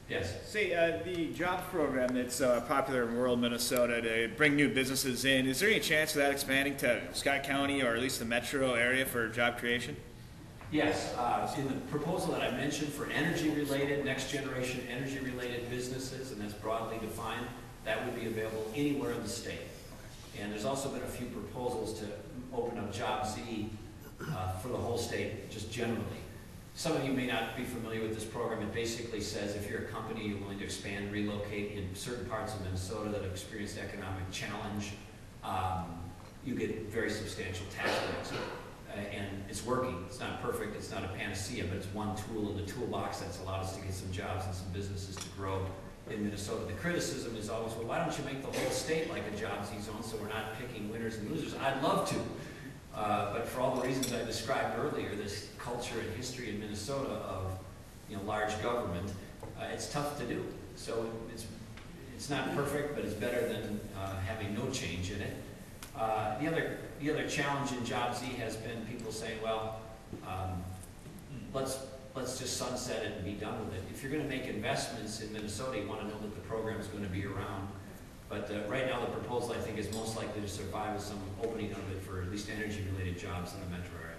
Yes. Say, the jobs program that's popular in rural Minnesota to bring new businesses in, is there any chance of that expanding to Scott County or at least the metro area for job creation? Yes. In the proposal that I mentioned for energy-related, next-generation energy-related businesses, and that's broadly defined, that would be available anywhere in the state. And there's also been a few proposals to open up Job Z for the whole state, just generally. Some of you may not be familiar with this program. It basically says if you're a company, you're willing to expand, relocate in certain parts of Minnesota that have experienced economic challenge, you get very substantial tax breaks. And it's working. It's not perfect. It's not a panacea, but it's one tool in the toolbox that's allowed us to get some jobs and some businesses to grow in Minnesota. The criticism is always, well, why don't you make the whole state like a Job Z zone so we're not picking winners and losers? I'd love to. But for all the reasons I described earlier, this culture and history in Minnesota of large government, it's tough to do. So it's not perfect, but it's better than having no change in it. The other challenge in Job Z has been people saying, well, let's just sunset it and be done with it. If you're going to make investments in Minnesota, you want to know that the program is going to be around. But right now, the proposal, I think, is most likely to survive with some opening of it for at least energy-related jobs in the metro area.